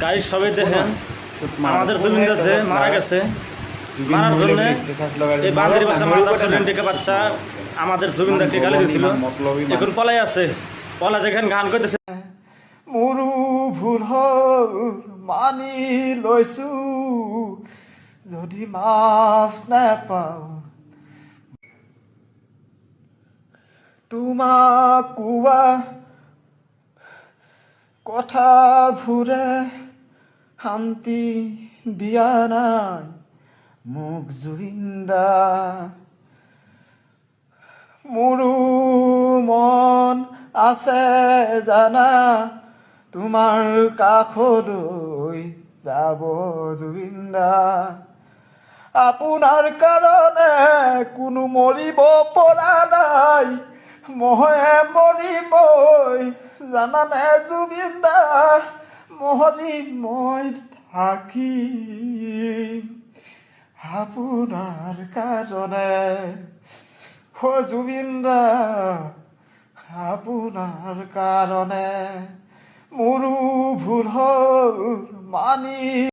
guys সবাই দেখেন আমাদের জমিন আছে মারা গেছে মারার জন্য এই বান্দির বাচ্চা মাদার চল্লিনটিকে বাচ্চা আমাদের জমিনদারকে গালি দিয়েছিল এখন পলাই আছে পলা দেখেন গান করতেছে মোৰো ভুল হ'ল মানি লৈছো যদি মাফ নাপাওঁ তোমাক কোৱা কথাবোৰে শান্তি দিয়া নাই মোক জুবিনদা মোৰো মন আছে জানা তোমাৰ কাষলৈ যাব জুবিনদা আপোনাৰ কাৰণে কোনো মৰিব পৰা নাই মহে মৰিবই জানানে জুবিনদা মৰি মই থাকিম আপোনাৰ কাৰণে জুবিনদা আপোনাৰ কাৰণে মোৰো ভুল হ'ল মানি